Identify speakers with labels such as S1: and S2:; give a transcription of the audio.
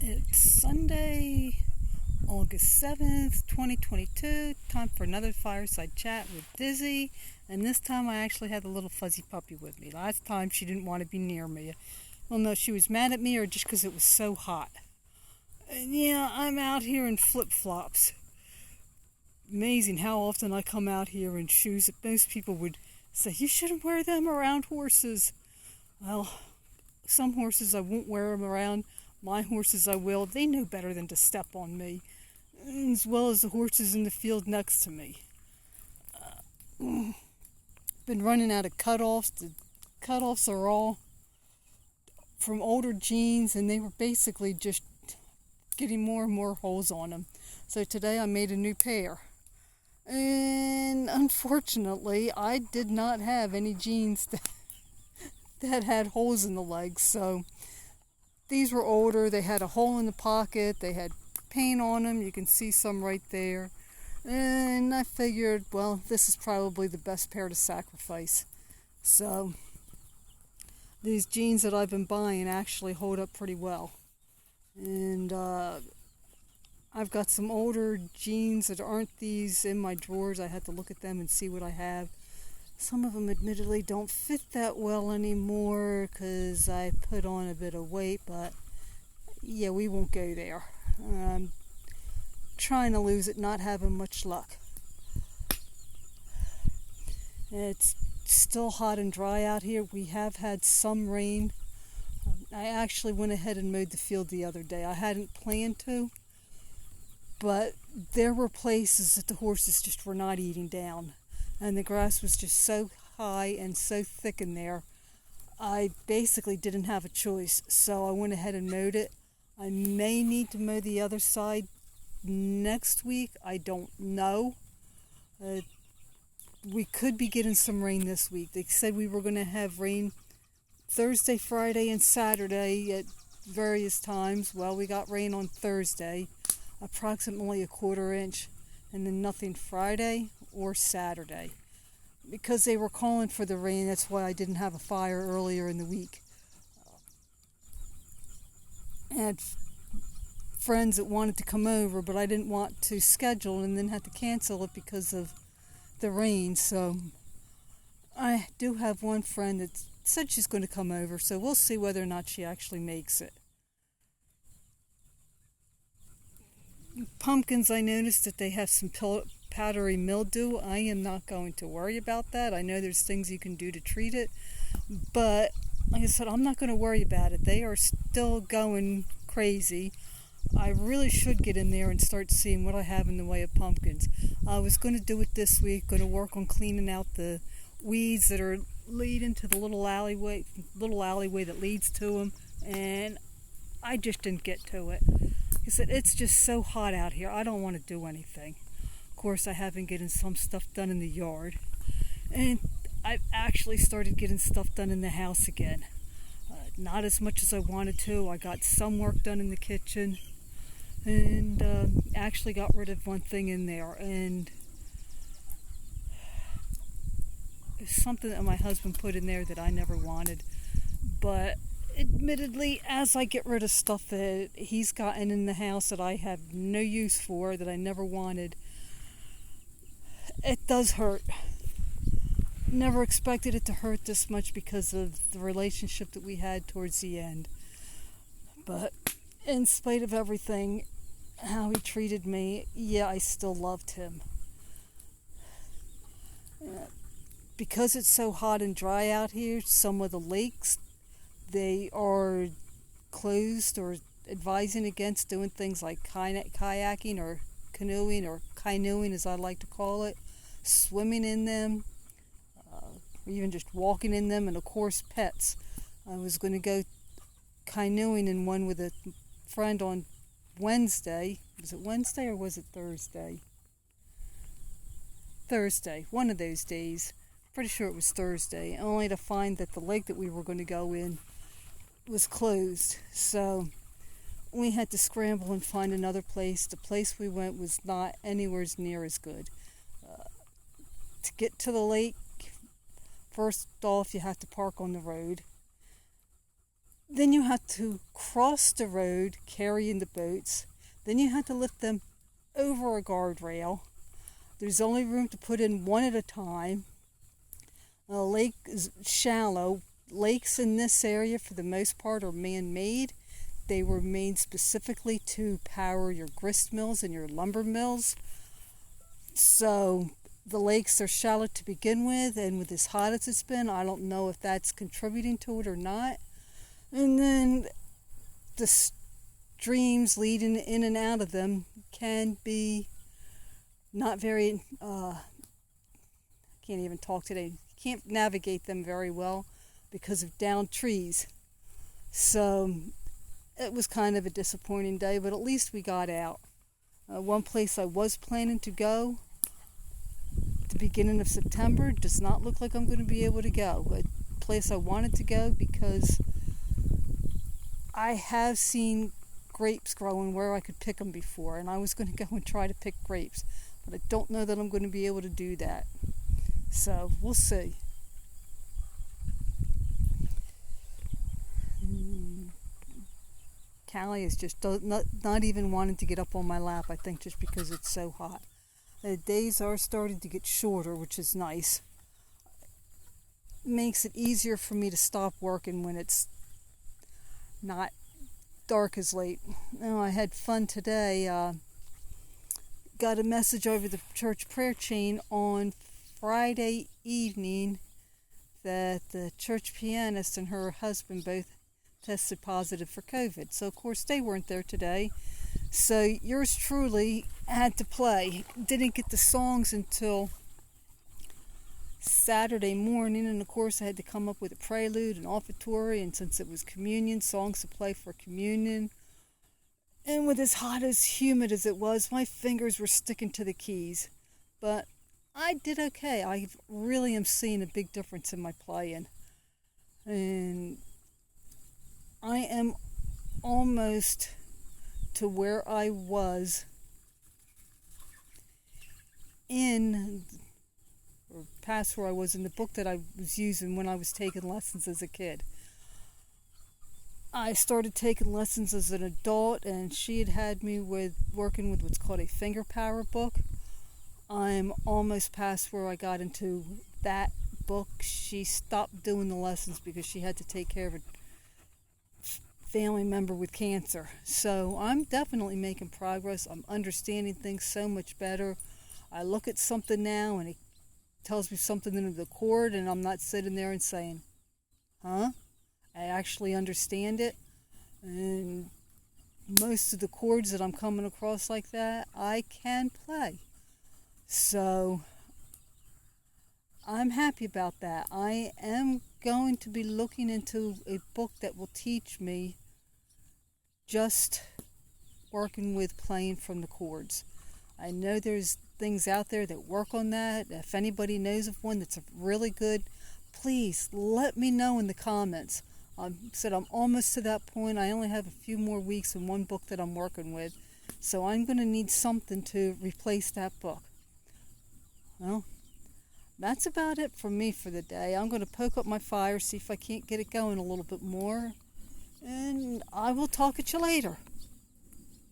S1: It's Sunday, August 7th, 2022. Time for another Fireside chat with Dizzy. And this time I actually had the little fuzzy puppy with me. Last time she didn't want to be near me. I don't know if she was mad at me or just because it was so hot. And yeah, I'm out here in flip-flops. Amazing how often I come out here in shoes that most people would say, you shouldn't wear them around horses. Well, some horses I won't wear them around. My horses I will. They know better than to step on me, as well as the horses in the field next to me. Been running out of cutoffs. The cutoffs are all from older jeans, and they were basically just getting more and more holes on them. So today I made a new pair. And unfortunately, I did not have any jeans that had holes in the legs. So these were older. They had a hole in the pocket. They had paint on them. You can see some right there. And I figured, well, this is probably the best pair to sacrifice. So these jeans that I've been buying actually hold up pretty well. And I've got some older jeans that aren't these in my drawers. I had to look at them and see what I have. Some of them admittedly don't fit that well anymore because I put on a bit of weight, but yeah, we won't go there. I'm trying to lose it, not having much luck. It's still hot and dry out here. We have had some rain. I actually went ahead and mowed the field the other day. I hadn't planned to, but there were places that the horses just were not eating down. And the grass was just so high and so thick in there, I basically didn't have a choice. So I went ahead and mowed it. I may need to mow the other side next week. I don't know. We could be getting some rain this week. They said we were going to have rain Thursday, Friday, and Saturday at various times. Well, we got rain on Thursday, approximately a quarter inch, and then nothing Friday or Saturday. Because they were calling for the rain, that's why I didn't have a fire earlier in the week. I had friends that wanted to come over, but I didn't want to schedule and then had to cancel it because of the rain. So I do have one friend that said she's going to come over, so we'll see whether or not she actually makes it. Pumpkins, I noticed that they have some powdery mildew. I am not going to worry about that. I know there's things you can do to treat it, but like I said, I'm not going to worry about it. They are still going crazy. I really should get in there and start seeing what I have in the way of pumpkins. I was going to do it this week, going to work on cleaning out the weeds that are leading to the little alleyway that leads to them, and I just didn't get to it. I said, it's just so hot out here. I don't want to do anything. Of course, I have been getting some stuff done in the yard. And I've actually started getting stuff done in the house again. Not as much as I wanted to. I got some work done in the kitchen. And actually got rid of one thing in there. And it's something that my husband put in there that I never wanted. But admittedly, as I get rid of stuff that he's gotten in the house that I have no use for, that I never wanted, it does hurt. Never expected it to hurt this much because of the relationship that we had towards the end. But in spite of everything, how he treated me, yeah, I still loved him. Because it's so hot and dry out here, some of the lakes, they are closed or advising against doing things like kayaking or canoeing as I like to call it, swimming in them, or even just walking in them, and of course pets. I was going to go canoeing in one with a friend on Wednesday. Was it Wednesday or was it Thursday? Thursday, one of those days. Pretty sure it was Thursday, only to find that the lake that we were going to go in was closed. So we had to scramble and find another place. The place we went was not anywhere near as good. To get to the lake, first off, you have to park on the road. Then you had to cross the road carrying the boats. Then you had to lift them over a guardrail. There's only room to put in one at a time. The lake is shallow. Lakes in this area, for the most part, are man-made. They were made specifically to power your grist mills and your lumber mills. So the lakes are shallow to begin with, and with as hot as it's been, I don't know if that's contributing to it or not. And then the streams leading in and out of them can be not very, can't even talk today, can't navigate them very well because of downed trees. So it was kind of a disappointing day, but at least we got out. One place I was planning to go at the beginning of September does not look like I'm going to be able to go. A place I wanted to go because I have seen grapes growing where I could pick them before, and I was going to go and try to pick grapes, but I don't know that I'm going to be able to do that. So we'll see. Callie is just not even wanting to get up on my lap, I think just because it's so hot. The days are starting to get shorter, which is nice. Makes it easier for me to stop working when it's not dark as late. Oh, I had fun today. Got a message over the church prayer chain on Friday evening that the church pianist and her husband both tested positive for COVID. So, of course, they weren't there today. So, yours truly had to play. Didn't get the songs until Saturday morning, and of course I had to come up with a prelude and offertory, and since it was communion, songs to play for communion. And with as hot as humid as it was, my fingers were sticking to the keys. But I did okay. I really am seeing a big difference in my playing. And I am almost to where I was past where I was in the book that I was using when I was taking lessons as a kid. I started taking lessons as an adult, and she had me working with what's called a finger power book. I'm almost past where I got into that book. She stopped doing the lessons because she had to take care of a family member with cancer. So I'm definitely making progress. I'm understanding things so much better. I look at something now and it tells me something in the chord, and I'm not sitting there and saying, huh? I actually understand it. And most of the chords that I'm coming across like that, I can play. So I'm happy about that. I am going to be looking into a book that will teach me just working with playing from the chords. I know there's things out there that work on that. If anybody knows of one that's really good, please let me know in the comments. I said I'm almost to that point. I only have a few more weeks in one book that I'm working with, so I'm going to need something to replace that book. Well, that's about it for me for the day. I'm going to poke up my fire, see if I can't get it going a little bit more, and I will talk at you later.